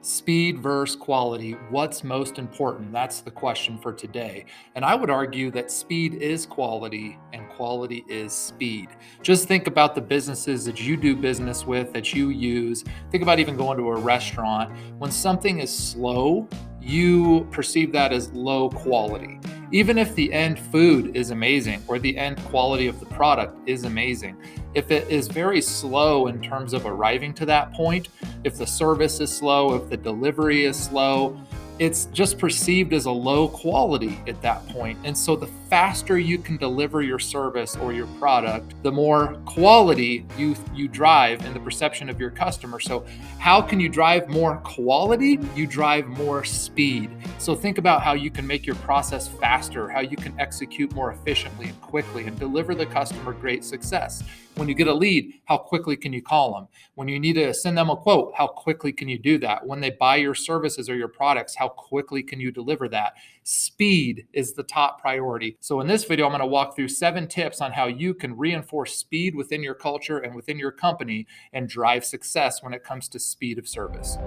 Speed versus quality. What's most important? That's the question for today. And I would argue that speed is quality and quality is speed. Just think about the businesses that you do business with, that you use. Think about even going to a restaurant. When something is slow, you perceive that as low quality. Even if the end food is amazing or the end quality of the product is amazing, if it is very slow in terms of arriving to that point, if the service is slow, if the delivery is slow, it's just perceived as a low quality at that point. And so the faster you can deliver your service or your product, the more quality you drive in the perception of your customer. So how can you drive more quality? You drive more speed. So think about how you can make your process faster, how you can execute more efficiently and quickly and deliver the customer great success. When you get a lead, how quickly can you call them? When you need to send them a quote, how quickly can you do that? When they buy your services or your products, how quickly can you deliver that? Speed is the top priority. So in this video, I'm going to walk through 7 tips on how you can reinforce speed within your culture and within your company and drive success when it comes to speed of service.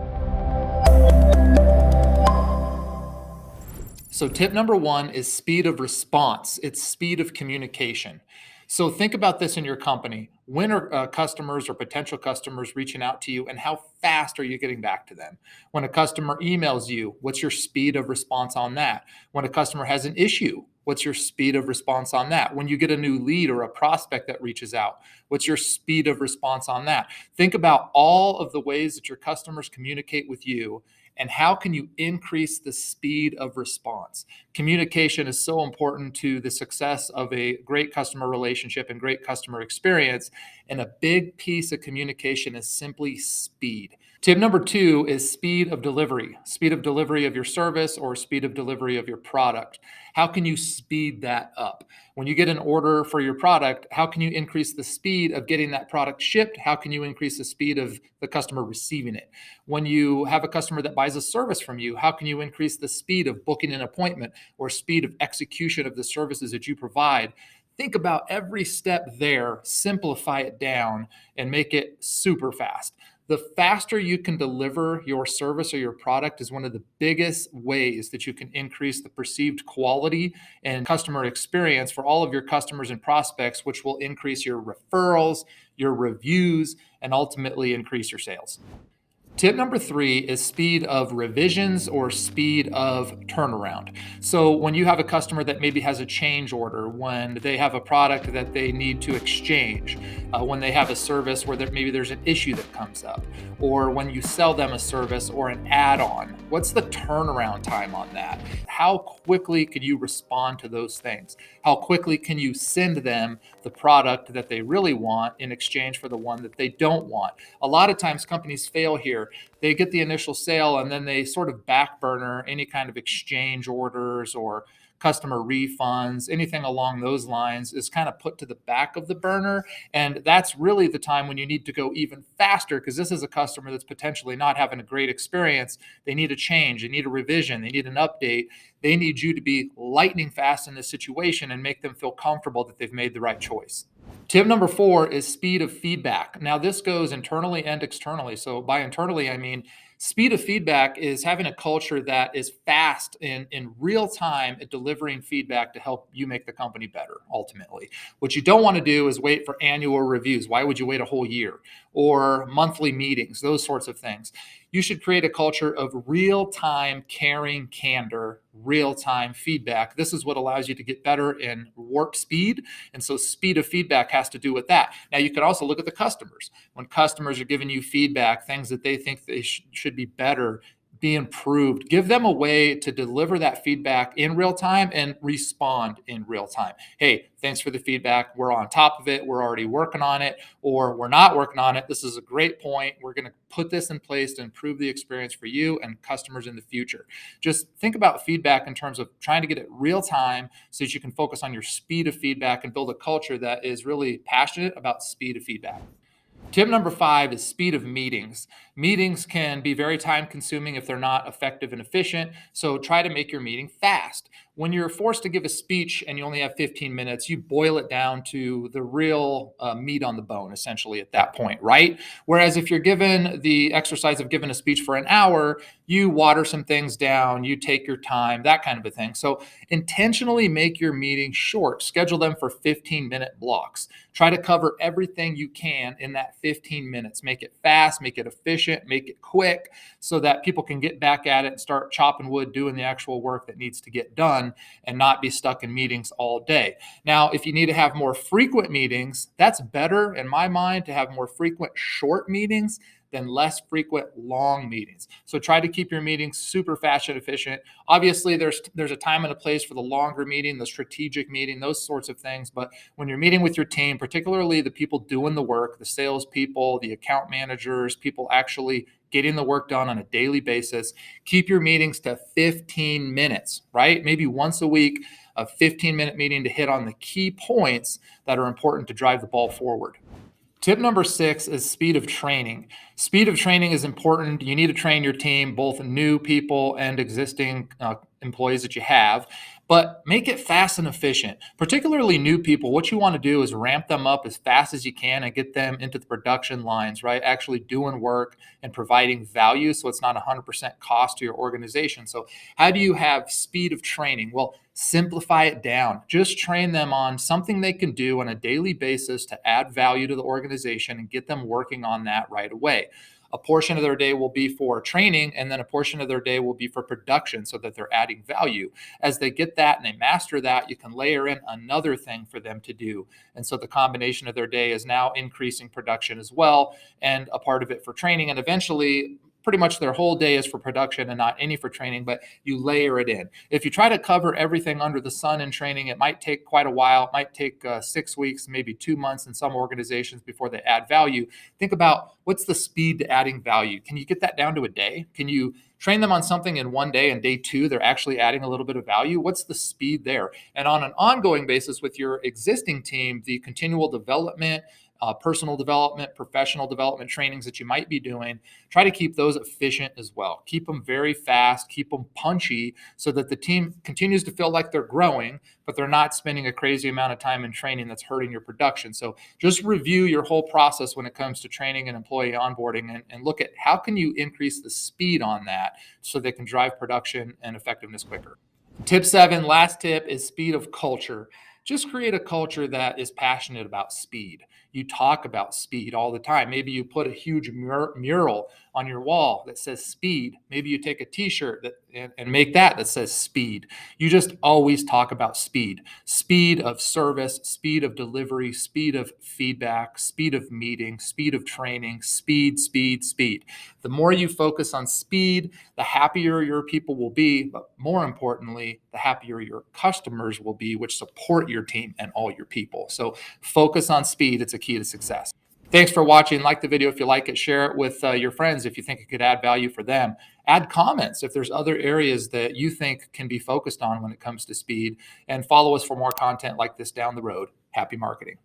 So tip number 1 is speed of response. It's speed of communication. So think about this in your company. When are customers or potential customers reaching out to you, and how fast are you getting back to them? When a customer emails you, what's your speed of response on that? When a customer has an issue, what's your speed of response on that? When you get a new lead or a prospect that reaches out, what's your speed of response on that? Think about all of the ways that your customers communicate with you, and how can you increase the speed of response? Communication is so important to the success of a great customer relationship and great customer experience. And a big piece of communication is simply speed. Tip number 2 is speed of delivery of your service or speed of delivery of your product. How can you speed that up? When you get an order for your product, how can you increase the speed of getting that product shipped? How can you increase the speed of the customer receiving it? When you have a customer that buys a service from you, how can you increase the speed of booking an appointment or speed of execution of the services that you provide? Think about every step there, simplify it down, and make it super fast. The faster you can deliver your service or your product is one of the biggest ways that you can increase the perceived quality and customer experience for all of your customers and prospects, which will increase your referrals, your reviews, and ultimately increase your sales. Tip number 3 is speed of revisions or speed of turnaround. So when you have a customer that maybe has a change order, when they have a product that they need to exchange, when they have a service where maybe there's an issue that comes up, or when you sell them a service or an add-on, what's the turnaround time on that? How quickly can you respond to those things? How quickly can you send them the product that they really want in exchange for the one that they don't want? A lot of times companies fail here. They get the initial sale and then they sort of back burner any kind of exchange orders or customer refunds. Anything along those lines is kind of put to the back of the burner. And that's really the time when you need to go even faster, because this is a customer that's potentially not having a great experience. They need a change, they need a revision, they need an update. They need you to be lightning fast in this situation and make them feel comfortable that they've made the right choice. Tip number 4 is speed of feedback. Now, this goes internally and externally. So by internally, I mean speed of feedback is having a culture that is fast in real time at delivering feedback to help you make the company better, ultimately. What you don't want to do is wait for annual reviews. Why would you wait a whole year? Or monthly meetings, those sorts of things. You should create a culture of real-time caring candor, real-time feedback. This is what allows you to get better in warp speed. And so speed of feedback has to do with that. Now, you can also look at the customers. When customers are giving you feedback, things that they think they should be better, be improved, give them a way to deliver that feedback in real time and respond in real time. Hey, thanks for the feedback. We're on top of it. We're already working on it, or we're not working on it. This is a great point. We're going to put this in place to improve the experience for you and customers in the future. Just think about feedback in terms of trying to get it real time so that you can focus on your speed of feedback and build a culture that is really passionate about speed of feedback. Tip number 5 is speed of meetings. Meetings can be very time consuming if they're not effective and efficient. So try to make your meeting fast. When you're forced to give a speech and you only have 15 minutes, you boil it down to the real meat on the bone, essentially, at that point, right? Whereas if you're given the exercise of giving a speech for an hour, you water some things down, you take your time, that kind of a thing. So intentionally make your meetings short. Schedule them for 15-minute blocks. Try to cover everything you can in that 15 minutes. Make it fast, make it efficient, make it quick so that people can get back at it and start chopping wood, doing the actual work that needs to get done and not be stuck in meetings all day. Now, if you need to have more frequent meetings, that's better in my mind to have more frequent short meetings than less frequent long meetings. So try to keep your meetings super fast and efficient. Obviously, there's a time and a place for the longer meeting, the strategic meeting, those sorts of things. But when you're meeting with your team, particularly the people doing the work, the salespeople, the account managers, people actually getting the work done on a daily basis, keep your meetings to 15 minutes, right? Maybe once a week, a 15-minute meeting to hit on the key points that are important to drive the ball forward. Tip number 6 is speed of training. Speed of training is important. You need to train your team, both new people and existing employees that you have, but make it fast and efficient. Particularly new people, what you want to do is ramp them up as fast as you can and get them into the production lines, right? Actually doing work and providing value so it's not 100% cost to your organization. So how do you have speed of training? Well, simplify it down. Just train them on something they can do on a daily basis to add value to the organization and get them working on that right away. A portion of their day will be for training, and then a portion of their day will be for production so that they're adding value. As they get that and they master that, you can layer in another thing for them to do. And so the combination of their day is now increasing production as well, and a part of it for training. And eventually, pretty much their whole day is for production and not any for training, but you layer it in. If you try to cover everything under the sun in training, it might take quite a while. It might take 6 weeks, maybe 2 months in some organizations before they add value. Think about what's the speed to adding value. Can you get that down to a day? Can you train them on something in one day and day 2, they're actually adding a little bit of value? What's the speed there? And on an ongoing basis with your existing team, the continual development, personal development, professional development trainings that you might be doing, try to keep those efficient as well. Keep them very fast, keep them punchy so that the team continues to feel like they're growing, but they're not spending a crazy amount of time in training that's hurting your production. So just review your whole process when it comes to training and employee onboarding and look at how can you increase the speed on that so they can drive production and effectiveness quicker. Tip 7, last tip, is speed of culture. Just create a culture that is passionate about speed. You talk about speed all the time. Maybe you put a huge mural on your wall that says speed. Maybe you take a t-shirt and make that says speed. You just always talk about speed. Speed of service, speed of delivery, speed of feedback, speed of meeting, speed of training, speed, speed, speed. The more you focus on speed, the happier your people will be, but more importantly, the happier your customers will be, which support your team and all your people. So focus on speed. It's a key to success. Thanks for watching. Like the video if you like it. Share it with your friends if you think it could add value for them. Add comments if there's other areas that you think can be focused on when it comes to speed. And follow us for more content like this down the road. Happy marketing.